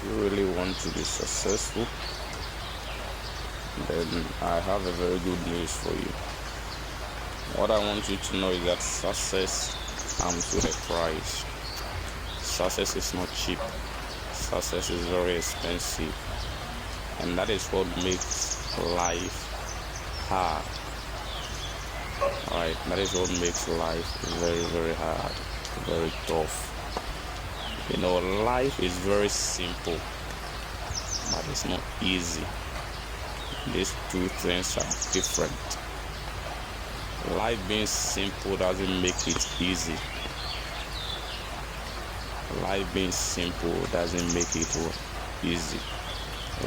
you really want to be successful, then I have a very good news for you. What I want you to know is that success comes with a price. Success is not cheap. Success is very expensive. And that is what makes life hard. Right? That is what makes life very, very hard, very tough. Life is very simple, but it's not easy. These two things are different. Life being simple doesn't make it easy. Life being simple doesn't make it easy.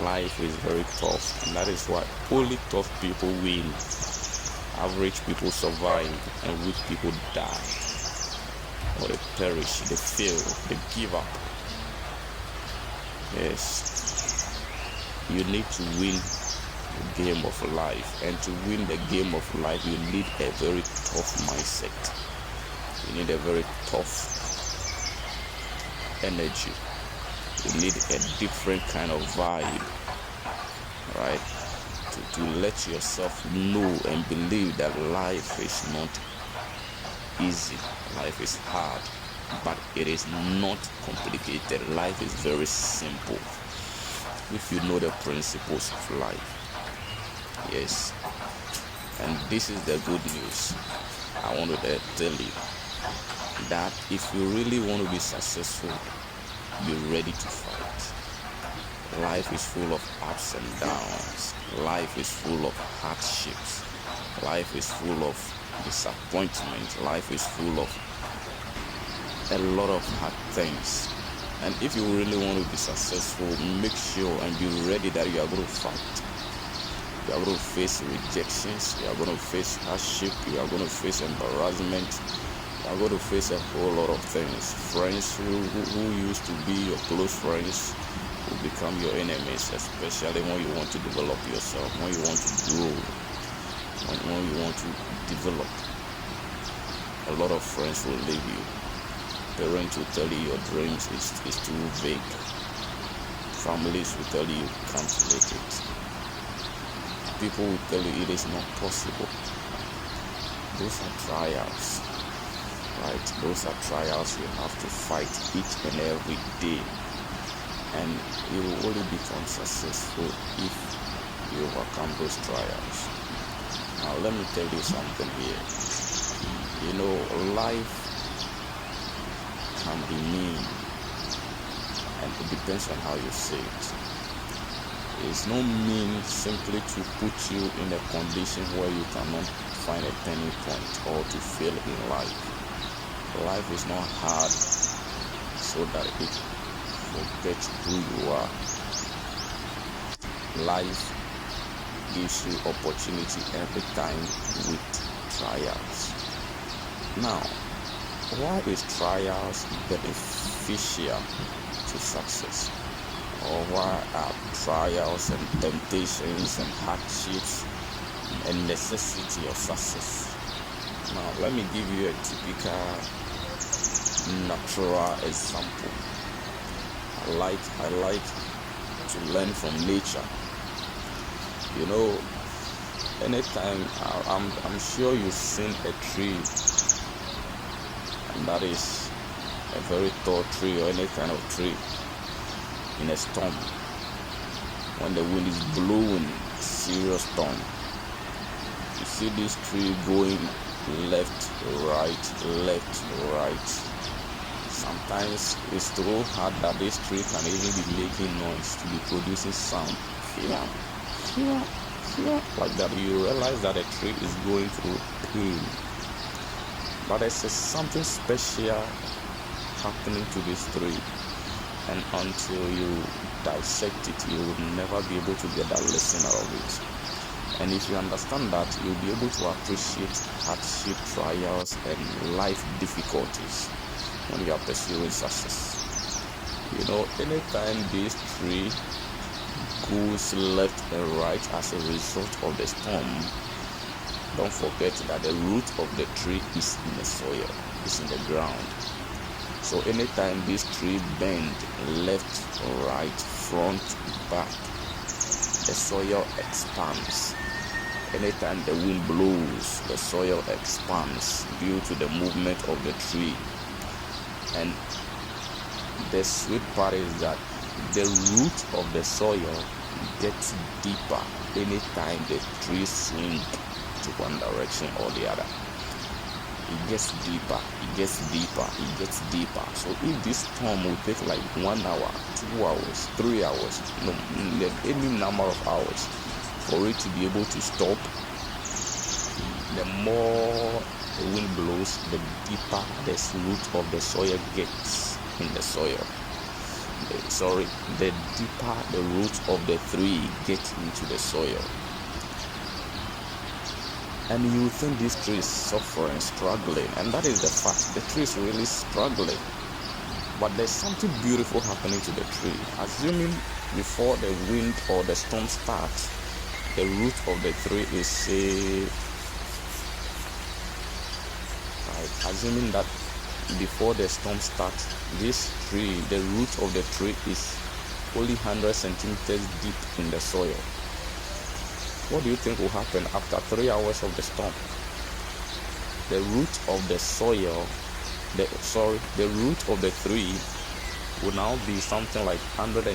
Life is very tough, and that is why only tough people win. Average people survive, and weak people die, or they perish, they fail, they give up. Yes, you need to win the game of life, and to win the game of life, you need a very tough mindset. You need a very tough energy. You need a different kind of vibe, right? To let yourself know and believe that life is not easy. Life is hard, but it is not complicated. Life is very simple if you know the principles of life. Yes, and this is the good news. I want to tell you that if you really want to be successful, be ready to fight. Life is full of ups and downs. Life is full of hardships. Life is full of disappointment. Life is full of a lot of hard things. And if you really want to be successful, make sure and be ready that you are going to fight. You are going to face rejections. You are going to face hardship. You are going to face embarrassment. You are going to face a whole lot of things. Friends who used to be your close friends will become your enemies, especially when you want to develop yourself, when you want to grow, when you want to develop. A lot of friends will leave you. Parents will tell you your dreams is too vague. Families will tell you can't make it. People will tell you it is not possible. Those are trials, right? Those are trials you have to fight each and every day. And you will only become successful if you overcome those trials. Now let me tell you something here. Life can be mean, and it depends on how you see it. It's no mean simply to put you in a condition where you cannot find a turning point or to fail in life. Life is not hard so that it forget who you are. Life gives you opportunity every time with trials. Now, why is trials beneficial to success? Or why are trials and temptations and hardships a necessity of success? Now, let me give you a typical natural example. I like to learn from nature. Anytime I'm sure you've seen a tree, and that is a very tall tree or any kind of tree in a storm. When the wind is blowing, serious storm, you see this tree going left, right. Sometimes it's so hard that this tree can even be making noise, to be producing sound. Like that, you realize that a tree is going through pain. But there's something special happening to this tree, and until you dissect it, you will never be able to get that lesson out of it. And if you understand that, you'll be able to appreciate hardship, trials, and life difficulties when you are pursuing success. Anytime this tree goes left and right as a result of the storm, don't forget that the root of the tree is in the soil, is in the ground. So anytime this tree bend left, right, front, back, the soil expands. Anytime the wind blows, the soil expands due to the movement of the tree. And the sweet part is that the root of the soil gets deeper anytime the tree swings to one direction or the other. It gets deeper, it gets deeper, it gets deeper. So if this storm will take like 1 hour, 2 hours, 3 hours, any number of hours for it to be able to stop, the more the wind blows, the deeper the root of the soil gets in the soil. The deeper the roots of the tree get into the soil. And you think this tree is suffering, struggling, and that is the fact. The tree is really struggling. But there's something beautiful happening to the tree. Assuming before the wind or the storm starts, the root of the tree is safe. Right? Assuming that before the storm starts, this tree, the root of the tree is only 100 centimeters deep in the soil. What do you think will happen after 3 hours of the storm? The root of the soil, the root of the tree will now be something like 120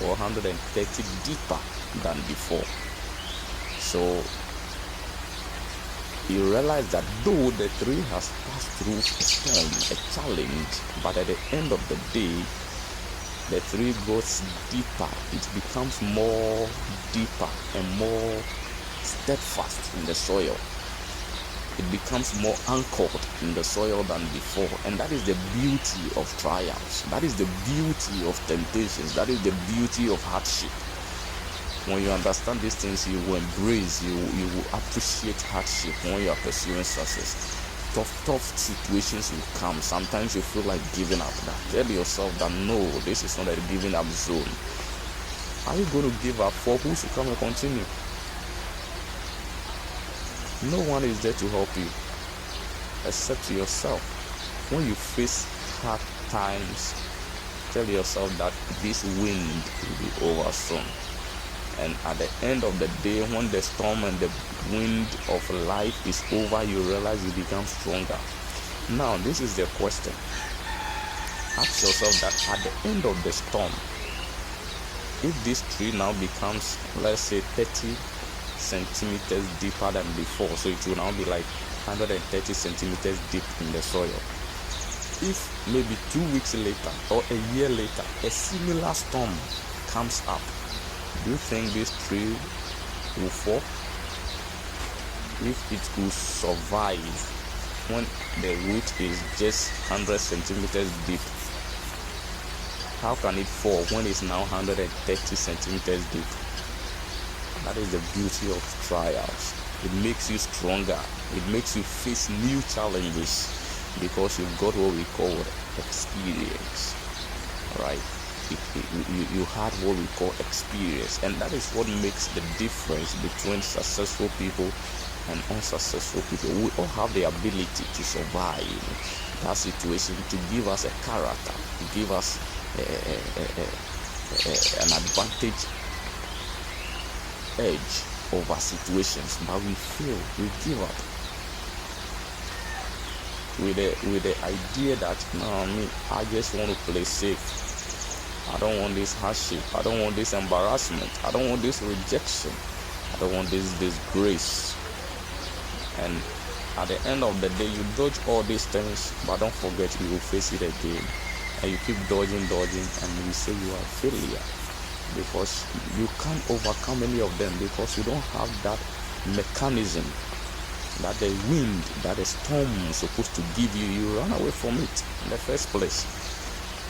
or 130 deeper than before. So you realize that though the tree has passed through a storm, a challenge, but at the end of the day, the tree goes deeper. It becomes more deeper and more steadfast in the soil. It becomes more anchored in the soil than before. And that is the beauty of trials. That is the beauty of temptations. That is the beauty of hardship. When you understand these things, you will embrace, you will appreciate hardship when you are pursuing success. Tough situations will come. Sometimes you feel like giving up. Tell yourself that no, this is not a giving up zone. Are you going to give up for who should come and continue? No one is there to help you except yourself. When you face hard times, tell yourself that this wind will be over soon. And at the end of the day, when the storm and the wind of life is over, you realize you become stronger. Now, this is the question. Ask yourself that at the end of the storm, if this tree now becomes, let's say, 30 centimeters deeper than before, so it will now be like 130 centimeters deep in the soil. If maybe 2 weeks later or a year later, a similar storm comes up, do you think this tree will fall? If it could survive when the root is just 100 centimeters deep, how can it fall when it's now 130 centimeters deep? That is the beauty of trials. It makes you stronger. It makes you face new challenges because you've got what we call experience, right? You had what we call experience, and that is what makes the difference between successful people and unsuccessful people. We all have the ability to survive that situation, to give us a character, to give us an advantage edge over situations, but we fail, we give up with the idea that I just want to play safe. I don't want this hardship. I don't want this embarrassment. I don't want this rejection. I don't want this disgrace. And at the end of the day, you dodge all these things, but don't forget you will face it again. And you keep dodging, and you say you are a failure because you can't overcome any of them because you don't have that mechanism that the wind, that the storm is supposed to give you. You run away from it in the first place.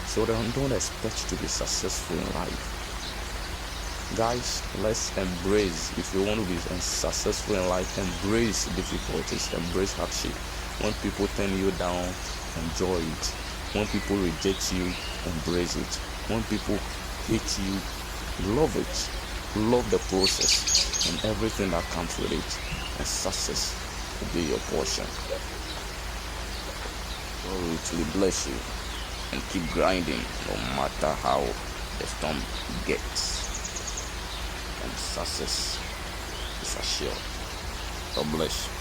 So don't expect to be successful in life. Guys, let's embrace, if you want to be successful in life, embrace difficulties, embrace hardship. When people turn you down, enjoy it. When people reject you, embrace it. When people hate you, love it. Love the process and everything that comes with it. And success will be your portion. God will truly bless you. and keep grinding no matter how the storm gets, and success is assured. God bless you.